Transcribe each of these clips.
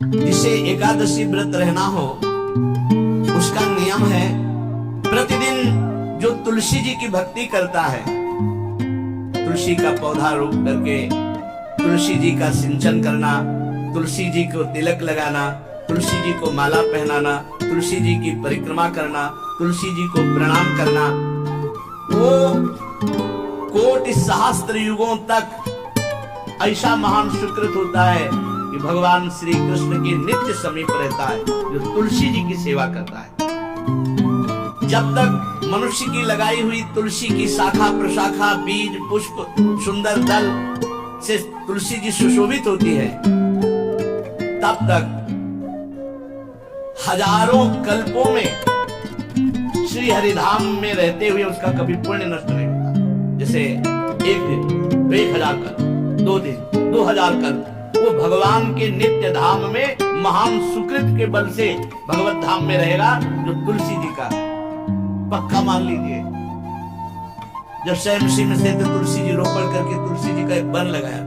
जिसे एकादशी व्रत रहना हो उसका नियम है प्रतिदिन जो तुलसी जी की भक्ति करता है, तुलसी का पौधा रोप करके तुलसी जी का सिंचन करना, तुलसी जी को तिलक लगाना, तुलसी जी को माला पहनाना, तुलसी जी की परिक्रमा करना, तुलसी जी को प्रणाम करना, वो कोटि सहस्त्र युगों तक ऐसा महान सुकृत होता है कि भगवान श्री कृष्ण के नित्य समीप रहता है जो तुलसी जी की सेवा करता है। जब तक मनुष्य की लगाई हुई तुलसी की शाखा प्रशाखा बीज पुष्प सुंदर दल से तुलसी जी सुशोभित होती है, तब तक हजारों कल्पों में श्री हरिधाम में रहते हुए उसका कभी पुण्य नष्ट नहीं होता। जैसे एक दिन 1000 कल्प, 2 दिन 2000 कल्प वो भगवान के नित्य धाम में महान सुकृत के बल से भगवत धाम में रहेगा, जो तुलसी जी का पक्का मान लीजिए। जब स्वयं में से तुलसी जी रोपण करके तुलसी जी का एक वन लगाया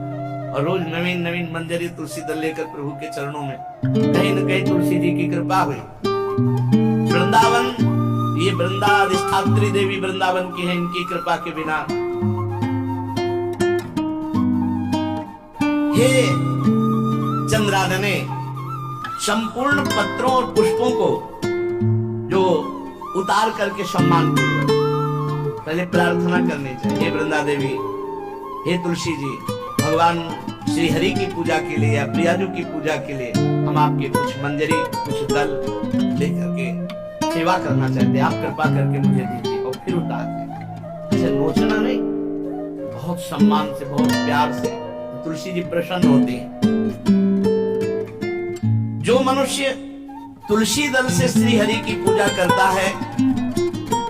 और रोज नवीन नवीन मंजरी तुलसी दल लेकर प्रभु के चरणों में कहीं न कहीं तुलसी जी की कृपा हुई। वृंदावन, ये वृंदाधिष्ठात्री देवी वृंदावन की है, इनकी कृपा के बिना। हे चंद्रानने, संपूर्ण पत्रों और पुष्पों को जो उतार करके सम्मान पूर्वक पहले प्रार्थना करनी चाहिए। हे वृंदा देवी, हे तुलसी जी, भगवान श्री हरि की पूजा के लिए या प्रियाजू की पूजा के लिए हम आपके कुछ मंजरी कुछ दल लेकर के सेवा करना चाहते हैं, आप कृपा करके मुझे दीजिए। और फिर उतार दें, ऐसे नोचना नहीं, बहुत सम्मान से बहुत प्यार से तुलसी जी प्रसन्न होती हैं। जो मनुष्य तुलसी दल से श्री हरि की पूजा करता है,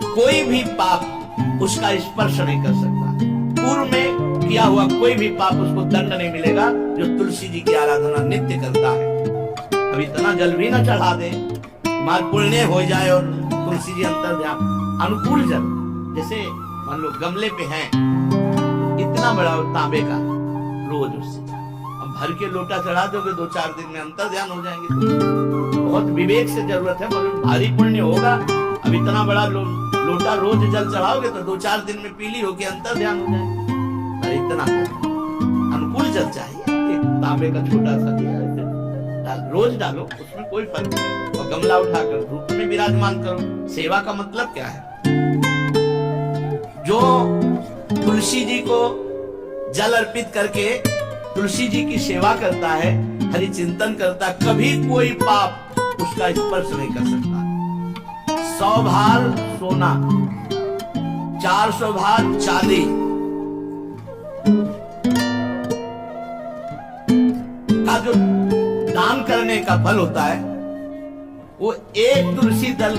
कोई भी पाप उसका स्पर्श नहीं कर सकता। पूर्व में किया हुआ कोई भी पाप उसको दंड नहीं मिलेगा, जो तुलसी जी की आराधना नित्य करता है। अब इतना जल भी न चढ़ा दे, मार पुण्य हो जाए और तुलसी जी अंतर ध्यान अनुकूल जल, जैसे मान लो गमले पे है इतना बड़ा तांबे का, रोज उससे अब भर के लोटा चढ़ा दोगे 2-4 दिन में अंतर ध्यान हो जाएंगे। तो बहुत विवेक से जरूरत है, मगर भारी पुण्य होगा। अब इतना बड़ा लोटा रोज जल चढ़ाओगे तो 2-4 दिन में पीली होके अंतर ध्यान हो जाएगा। इतना अनुकूल जल चाहिए, एक तांबे का छोटा सा दिया रोज डालो, उसमें कोई फर्क नहीं। और गमला उठाकर धूप में विराजमान करो। सेवा का मतलब क्या है? जो तुलसी जी को जल अर्पित करके तुलसी जी की सेवा करता है, हरि चिंतन करता, कभी कोई पाप उसका स्पर्श नहीं कर सकता। 100 भार सोना, 400 भार चांदी का जो दान करने का फल होता है, वो एक तुलसी दल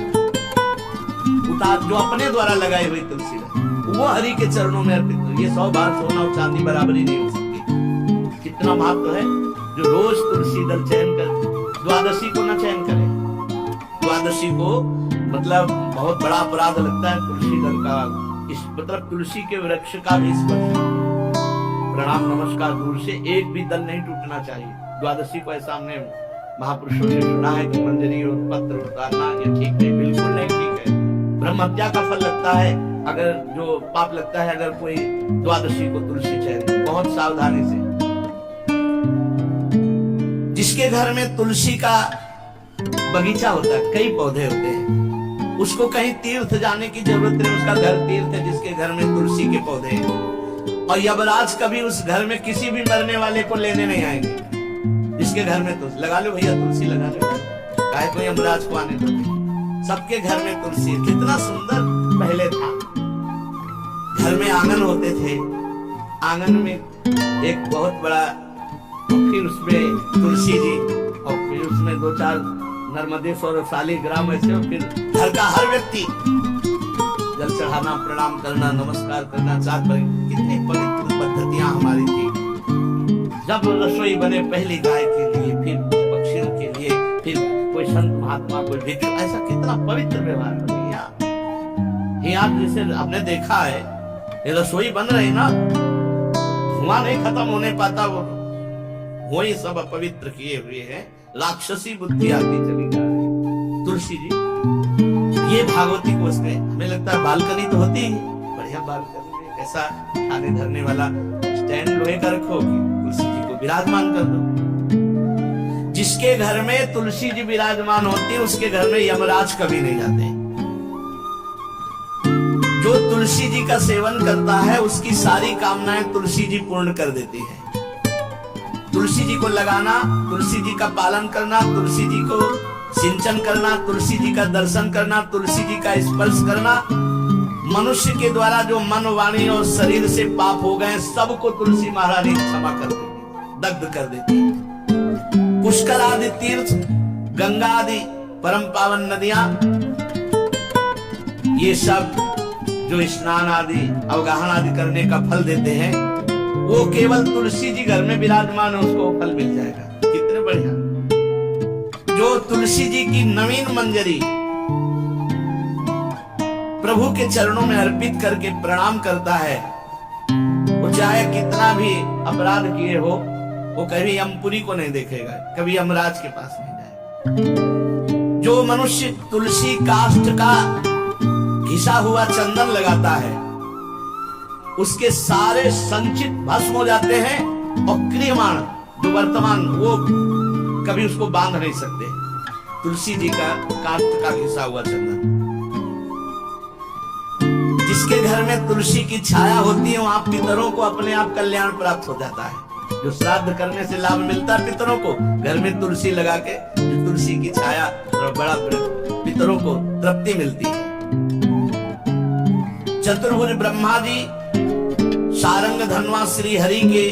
उतार जो अपने द्वारा लगाई हुई तुलसी दल, वो हरि के चरणों में अर्पित हो। ये 100 भार सोना और चांदी बराबरी नहीं हो सकती। कितना महत्व है। जो रोज तुलसी दल चयन कर, द्वादशी को न चयन करे, द्वादशी को मतलब बहुत बड़ा अपराध लगता है तुलसी दल का, इस मतलब तुलसी के वृक्ष का भी स्पर्श, प्रणाम नमस्कार दूर से एक भी दल नहीं टूटना चाहिए। द्वादशी को ऐसा हमने महापुरुषों से सुना है कि मंजरी और पत्र उतारना ये ठीक नहीं, बिल्कुल नहीं ठीक है। ब्रह्म हत्या का फल लगता है, अगर जो पाप लगता है अगर कोई द्वादशी को तुलसी चयन, बहुत सावधानी से। जिसके घर में तुलसी का बगीचा होता है, कई पौधे होते हैं, उसको कहीं तीर्थ जाने की जरूरत नहीं, उसका घर तीर्थ है जिसके घर में तुलसी के पौधे हैं। और यमराज कभी उस घर में किसी भी मरने वाले को लेने नहीं आएंगे। जिसके घर में तुलसी लगा लो भैया, तुलसी लगा लो, काहे को यमराज को आने दो। सबके घर में तुलसी, कितना सुंदर पहले था। घर में आंगन होते थे, आंगन में एक बहुत बड़ा, फिर उसमें तुलसी जी और फिर उसमें 2-4 नर्मदे सौरशाली ग्राम ऐसे, और फिर घर का हर व्यक्ति जल चढ़ाना, प्रणाम करना, नमस्कार करना, साथ में कितनी पवित्र पद्धतियां हमारी थी। जब रसोई बने पहली गाय के लिए, फिर पक्षियों के लिए, फिर कोई संत महात्मा, कोई भिक्षु, ऐसा कितना पवित्र व्यवहार हो गया। यहाँ जैसे आपने देखा है, ये रसोई बन रही ना, धुआं नहीं खत्म होने पाता, वो ही सब अपवित्र किए हुए हैं। राक्षसी बुद्धि आती चली जा रही। तुलसी जी ये भागवती कोष में हमें लगता है बालकनी तो होती है, बढ़िया बालकनी में ऐसा खाने धरने वाला स्टैंड लोहे का रखो कि तुलसी जी को विराजमान कर दो। जिसके घर में तुलसी जी विराजमान होती है उसके घर में यमराज कभी नहीं जाते। जो तुलसी जी का सेवन करता है उसकी सारी कामनाएं तुलसी जी पूर्ण कर देती है। तुलसी जी को लगाना, तुलसी जी का पालन करना, तुलसी जी को सिंचन करना, तुलसी जी का दर्शन करना, तुलसी जी का स्पर्श करना, मनुष्य के द्वारा जो मन, वाणी और शरीर से पाप हो गए सबको तुलसी महारानी क्षमा कर देती, दग्ध कर देती। पुष्कर आदि तीर्थ, गंगा आदि परम पावन नदियां, ये सब जो स्नान आदि अवगाहन आदि करने का फल देते हैं वो केवल तुलसी जी घर में विराजमान है उसको फल मिल जाएगा। कितने बढ़िया। जो तुलसी जी की नवीन मंजरी प्रभु के चरणों में अर्पित करके प्रणाम करता है, वो चाहे कितना भी अपराध किए हो वो कभी यमपुरी को नहीं देखेगा, कभी यमराज के पास नहीं जाएगा। जो मनुष्य तुलसी काष्ठ का घिसा हुआ चंदन लगाता है उसके सारे संचित भस्म हो जाते हैं और क्रियमाण जो वर्तमान वो कभी उसको बांध नहीं सकते। तुलसी जी का काष्ठ का घिसा हुआ चंदन, जिसके घर में तुलसी की छाया होती है वहां पितरों को अपने आप कल्याण प्राप्त हो जाता है। जो श्राद्ध करने से लाभ मिलता है पितरों को, घर में तुलसी लगा के जो तुलसी की छाया और बड़ा पितरों को तृप्ति मिलती है। चतुर्भुज ब्रह्मा जी सारंग धनवा श्री हरि के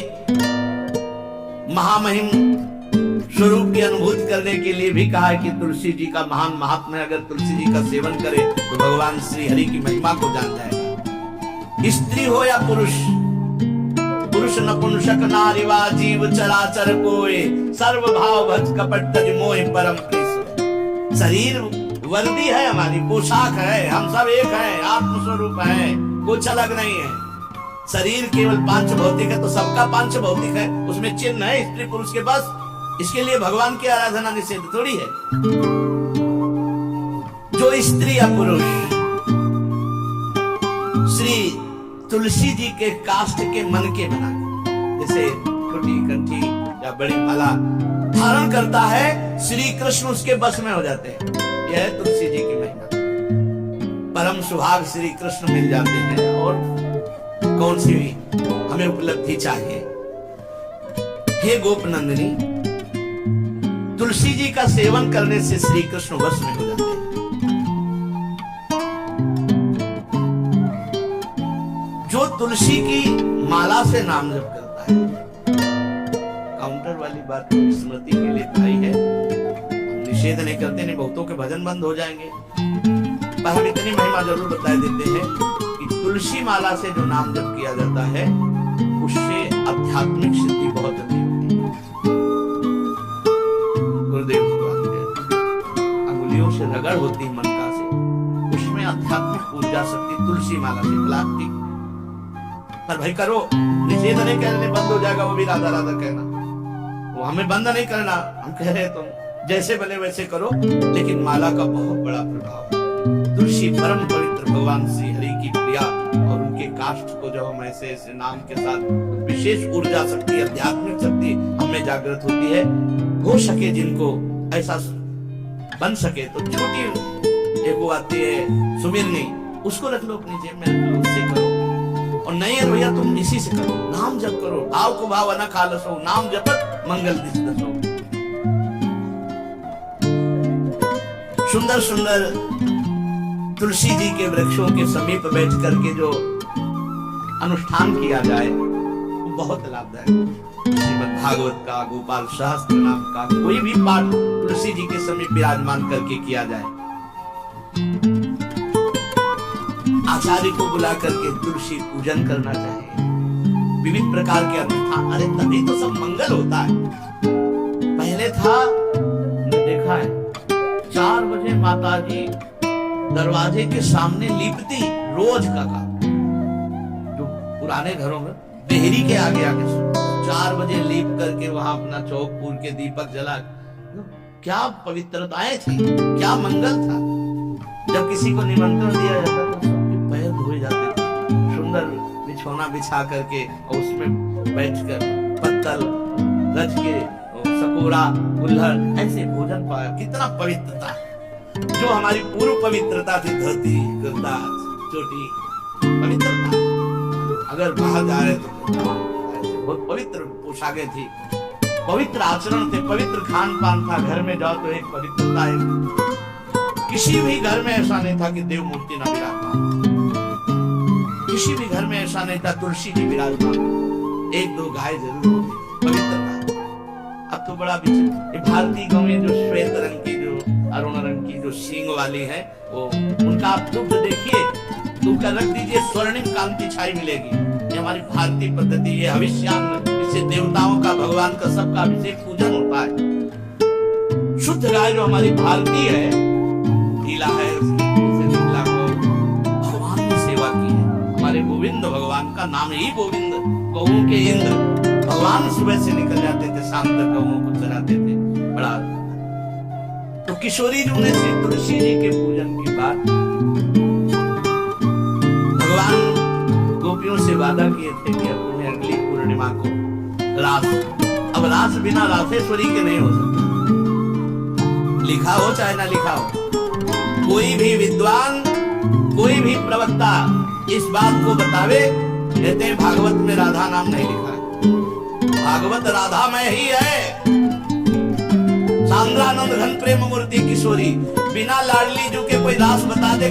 महामहिम स्वरूप की अनुभूति करने के लिए भी कहा है कि तुलसी जी का महान महात्मा है। अगर तुलसी जी का सेवन करे तो भगवान श्री हरि की महिमा को जान जाएगा। स्त्री हो या पुरुष, पुरुष नपुंसक नारी वा जीव चराचर कोय, सर्व भाव भज कपट तज मोह परम प्रीत। शरीर वर्दी है, हमारी पोशाक है, हम सब एक हैं, आत्मस्वरूप है, कुछ अलग नहीं है। शरीर केवल पांच भौतिक है तो सबका पांच भौतिक है, उसमें चिन्ह है स्त्री पुरुष के पास। इसके लिए भगवान की आराधना निषेध थोड़ी है। जो स्त्री या पुरुष श्री तुलसी जी के काष्ठ के मन के बना जैसे छोटी कंठी या बड़ी माला धारण करता है, श्री कृष्ण उसके बस में हो जाते हैं। यह है तुलसी जी की महिमा। परम सुभाग श्री कृष्ण मिल जाते हैं और कौन सी हमें उपलब्धि चाहिए। हे गोप नंदिनी, तुलसी जी का सेवन करने से श्री कृष्ण वश में हो जाते हैं। जो तुलसी की माला से नाम जप करता है, काउंटर वाली बात तो स्मृति के लिए भाई है, हम निषेध नहीं करते, नहीं बहुतों के भजन बंद हो जाएंगे, पर हम इतनी महिमा जरूर बता देते हैं कि तुलसी माला से जो नाम जप किया जाता है उससे आध्यात्मिक सिद्धि बहुत अधिक होती है। गुरुदेव भगवान कहते अंगुलियों से रगड़ होती है मनका से, उसमें आध्यात्मिक ऊर्जा शक्ति तुलसी माला से प्लास्टिक पर भाई करो, निषेध नहीं करने बंद हो जाएगा, वो भी राधा राधा कहना, वो हमें बंद नहीं करना। हम कह रहे तुम जैसे बने वैसे करो, लेकिन माला का बहुत बड़ा प्रभाव। तुलसी परम पवित्र भगवान श्री हरि की प्रिया और उनके काष्ठ को जब हम ऐसे ऐसे नाम के साथ विशेष ऊर्जा शक्ति, आध्यात्मिक शक्ति हमें जागृत होती है। हो सके जिनको ऐसा बन सके तो छोटी एक वो आती है सुमिरनी, उसको रख लो अपनी जेब में, रख लो, उससे करो। और नहीं है भैया तुम इसी से करो, नाम जप करो, भाव को भाव न खालसो, नाम जपत मंगल दिस दसो। सुंदर सुंदर तुलसी जी के वृक्षों के समीप बैठ करके जो अनुष्ठान किया जाए वो बहुत लाभदायक। श्रीमद् भागवत का, गोपाल सहस्त्र नाम का कोई भी पाठ तुलसी जी के समीप विराजमान करके किया जाए, आचार्य को बुला करके तुलसी पूजन करना चाहिए, विविध प्रकार के अनुष्ठान। अरे तभी तो सब मंगल होता है। पहले था, देखा है, 4 बजे माताजी दरवाजे के सामने लीपती, रोज का काम। जो पुराने घरों में देहरी के आगे आगे 4 बजे लीप करके वहां अपना चौक पूर के दीपक जला क्या पवित्रताएं थी, क्या मंगल था। जब किसी को निमंत्रण दिया जाता तो सबके पैर धोए जाते थे, सुंदर बिछौना बिछा करके और उसमें बैठकर पत्तल रच के सकोरा कुल्हड़ ऐसे भोजन पाया। कितना पवित्रता, जो हमारी पूर्व पवित्रता थी, धोती कुर्ता चोटी पवित्रता। अगर बाहर जा रहे तो बहुत पवित्र पोशाकें थी, पवित्र आचरण थे, पवित्र खान पान था। घर में जाओ तो एक पवित्रता है। किसी भी घर में ऐसा नहीं था कि देव मूर्ति न विराजमान, किसी भी घर में ऐसा नहीं था तुलसी जी विराजमान, एक दो गाय जरूर होती, पवित्रता। अब तो बड़ा विचित्र, भारतीय गौएं जो श्वेत रंग की, जो अरुण रंग की, जो सींग वाली है, वो उनका आप दुग्ध देखिए, दूध का रख दीजिए, स्वर्णिम कांति छाई मिलेगी। ये हमारी भारतीय पद्धति, ये हविष्यान्न, इससे देवताओं का, भगवान का, सबका अभिषेक पूजन होता है। शुद्ध गाय जो हमारी भारतीय है, ढीला है, भगवान की सेवा की है। हमारे गोविंद भगवान का नाम ही गोविंद, गौओं के इंद्र। भगवान सुबह से निकल जाते थे, शाम तक गौओं को चराते थे। बड़ा तो किशोरी जी ने श्री तुलसी जी के पूजन की बात, भगवान गोपियों से वादा किए थे कि अपने अगली पूर्णिमा को रास, अब रास बिना रासेश्वरी के नहीं हो सकता। लिखा हो चाहे ना लिखा हो, कोई भी विद्वान, कोई भी प्रवक्ता इस बात को बतावे, कहते हैं भागवत में राधा नाम नहीं लिखा है। भागवत राधा में ही है। सांद्रानंद घन प्रेम मूर्ति किशोरी, बिना लाडली जो के कोई रास बता दे।